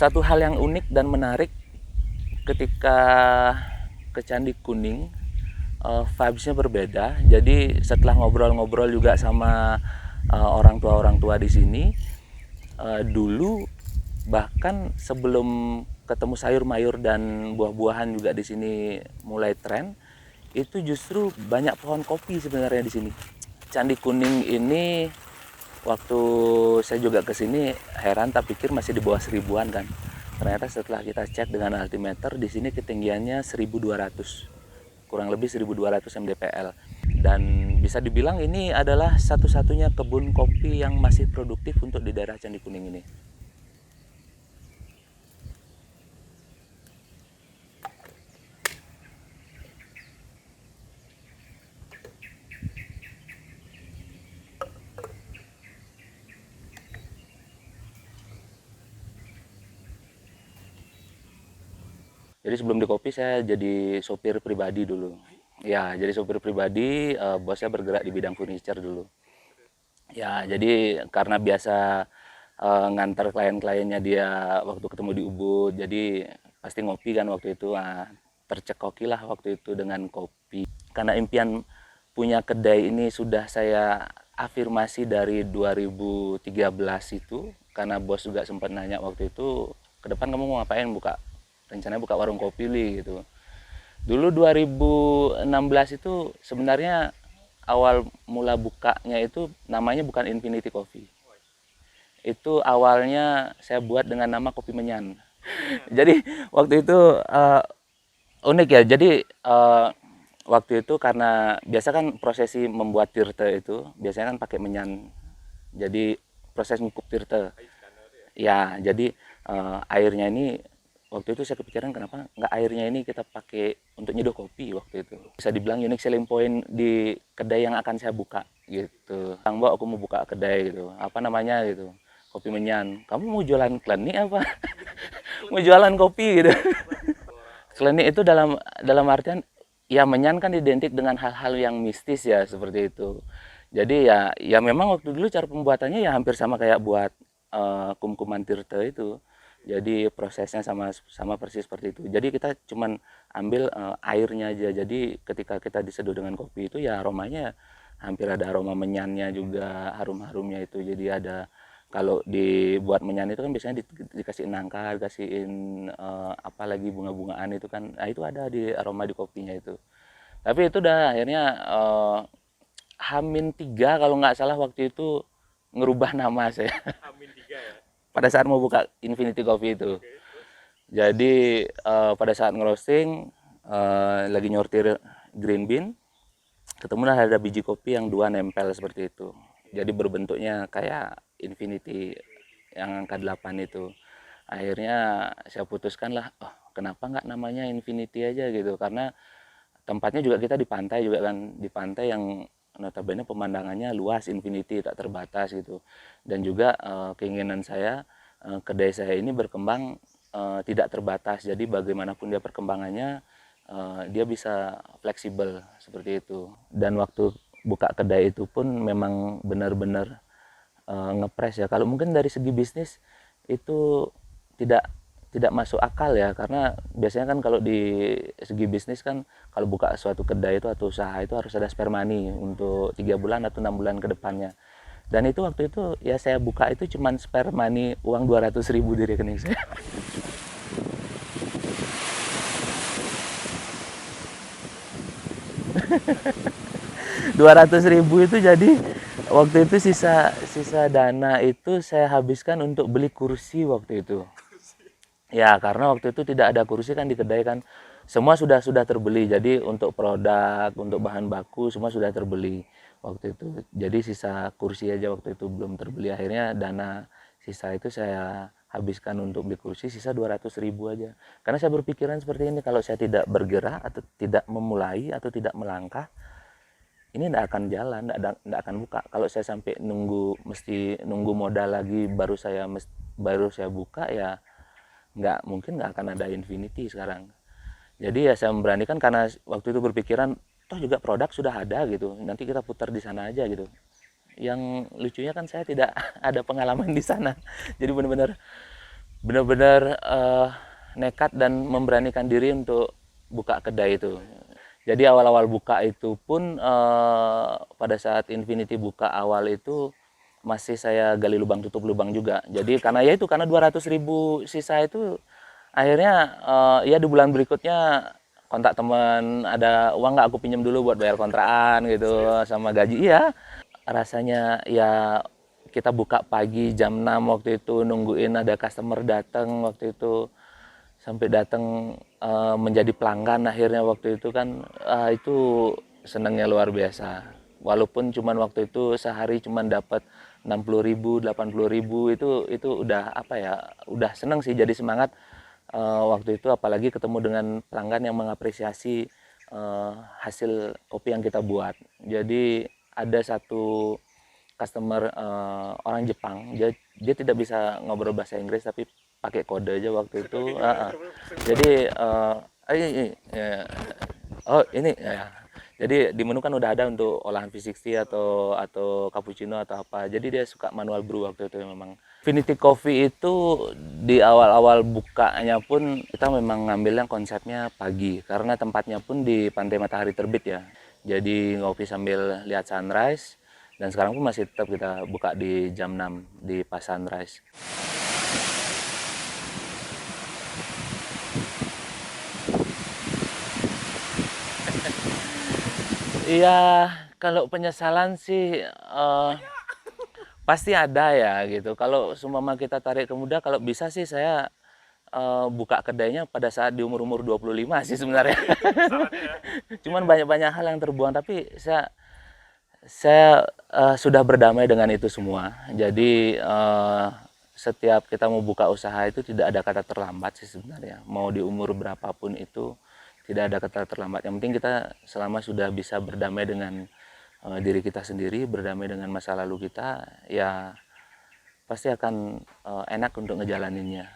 Satu hal yang unik dan menarik ketika ke Candi Kuning, vibes-nya berbeda. Jadi setelah ngobrol-ngobrol juga sama orang tua di sini, dulu bahkan sebelum ketemu sayur mayur dan buah-buahan juga di sini mulai tren, itu justru banyak pohon kopi sebenarnya di sini. Candi Kuning ini waktu saya juga ke sini heran, tak pikir masih di bawah seribuan kan. Ternyata setelah kita cek dengan altimeter, di sini ketinggiannya 1200, kurang lebih 1200 mdpl. Dan bisa dibilang ini adalah satu-satunya kebun kopi yang masih produktif untuk di daerah Candi Kuning ini. Jadi sebelum di kopi saya jadi sopir pribadi dulu. Ya, jadi sopir pribadi, bosnya bergerak di bidang furniture dulu. Ya, jadi karena biasa ngantar klien-kliennya dia waktu ketemu di Ubud, jadi pasti ngopi kan waktu itu. Nah, tercekokilah waktu itu dengan kopi. Karena impian punya kedai ini sudah saya afirmasi dari 2013 itu, karena bos juga sempat nanya waktu itu, ke depan kamu mau ngapain, rencananya buka warung kopi gitu. Dulu 2016 itu sebenarnya awal mula bukanya itu namanya bukan Infinity Coffee. Itu awalnya saya buat dengan nama Kopi Menyan. Jadi waktu itu unik ya. Jadi waktu itu karena biasa kan prosesi membuat tirta itu biasanya kan pakai menyan. Jadi proses ngukup tirta. Ya, jadi airnya ini waktu itu saya kepikiran kenapa nggak airnya ini kita pakai untuk nyeduh kopi waktu itu. Bisa dibilang unique selling point di kedai yang akan saya buka gitu. Bang, Mbak, aku mau buka kedai gitu. Apa namanya gitu? Kopi Menyan. Kamu mau jualan klenik apa? Mau jualan kopi gitu. Klenik itu dalam dalam artian ya menyan kan identik dengan hal-hal yang mistis ya seperti itu. Jadi ya memang waktu dulu cara pembuatannya ya hampir sama kayak buat kumkuman tirta itu. Jadi prosesnya sama sama persis seperti itu. Jadi kita cuman ambil airnya aja. Jadi ketika kita diseduh dengan kopi itu ya aromanya hampir ada aroma menyannya juga, harum-harumnya itu. Jadi ada, kalau dibuat menyan itu kan biasanya dikasih nangka, dikasihin apa lagi bunga-bungaan itu kan. Nah, itu ada di aroma di kopinya itu. Tapi itu udah akhirnya Hamin 3 kalau nggak salah waktu itu ngerubah nama saya. Amin 3 ya. Pada saat mau buka Infinity Coffee itu. Oke, terus Jadi pada saat ngerosting lagi nyortir green bean, ketemulah ada biji kopi yang dua nempel seperti itu. Jadi berbentuknya kayak Infinity yang angka 8 itu. Akhirnya saya putuskan lah, oh, kenapa nggak namanya Infinity aja gitu. Karena tempatnya juga kita di pantai juga kan, di pantai yang notabene pemandangannya luas, infinity, tak terbatas gitu. Dan juga keinginan saya kedai saya ini berkembang tidak terbatas, jadi bagaimanapun dia perkembangannya dia bisa fleksibel seperti itu. Dan waktu buka kedai itu pun memang benar-benar ngepres ya. Kalau mungkin dari segi bisnis itu tidak tidak masuk akal ya, karena biasanya kan kalau di segi bisnis kan kalau buka suatu kedai itu atau usaha itu harus ada spare money untuk 3 bulan atau 6 bulan ke depannya. Dan itu waktu itu ya saya buka itu cuman spare money uang 200.000 di rekening saya. 200.000 itu jadi waktu itu sisa sisa dana itu saya habiskan untuk beli kursi waktu itu. Ya, karena waktu itu tidak ada kursi kan di kedai kan. Semua sudah terbeli. Jadi untuk produk, untuk bahan baku semua sudah terbeli waktu itu. Jadi sisa kursi aja waktu itu belum terbeli. Akhirnya dana sisa itu saya habiskan untuk beli kursi, sisa 200.000 aja. Karena saya berpikiran seperti ini, kalau saya tidak bergerak atau tidak memulai atau tidak melangkah, ini tidak akan jalan, tidak akan buka. Kalau saya sampai mesti nunggu modal lagi baru saya buka, ya nggak akan ada Infinity sekarang. Jadi ya saya memberanikan karena waktu itu berpikiran toh juga produk sudah ada gitu, nanti kita putar di sana aja gitu. Yang lucunya kan saya tidak ada pengalaman di sana, jadi benar-benar benar-benar nekat dan memberanikan diri untuk buka kedai itu. Jadi awal-awal buka itu pun pada saat Infinity buka awal itu masih saya gali lubang tutup lubang juga. Jadi karena ya itu karena 200.000 sisa itu akhirnya ya di bulan berikutnya kontak teman, ada uang nggak aku pinjam dulu buat bayar kontrakan gitu sama gaji. Iya, rasanya ya kita buka pagi jam 6 waktu itu nungguin ada customer datang waktu itu sampai datang menjadi pelanggan akhirnya waktu itu kan itu senangnya luar biasa. Walaupun cuman waktu itu sehari cuman dapat 60.000, 80.000 itu udah apa ya, udah seneng sih, jadi semangat waktu itu, apalagi ketemu dengan pelanggan yang mengapresiasi hasil kopi yang kita buat. Jadi ada satu customer orang Jepang, dia tidak bisa ngobrol bahasa Inggris tapi pakai kode aja waktu itu. Jadi ya, oh ini ya. Jadi di menu kan udah ada untuk olahan V60 atau cappuccino atau apa. Jadi dia suka manual brew waktu itu memang. Infinity Coffee itu di awal-awal bukanya pun kita memang ngambil yang konsepnya pagi karena tempatnya pun di Pantai Matahari Terbit ya. Jadi ngopi sambil lihat sunrise, dan sekarang pun masih tetap kita buka di jam 6 di pas sunrise. Iya, kalau penyesalan sih pasti ada ya gitu. Kalau seumpama kita tarik ke muda, kalau bisa sih saya buka kedainya pada saat di umur-umur 25 sih sebenarnya. Cuman banyak-banyak hal yang terbuang, tapi saya sudah berdamai dengan itu semua. Jadi setiap kita mau buka usaha itu tidak ada kata terlambat sih sebenarnya. Mau di umur berapapun itu tidak ada kata terlambat. Yang penting kita selama sudah bisa berdamai dengan diri kita sendiri, berdamai dengan masa lalu kita, ya pasti akan enak untuk ngejalaninnya.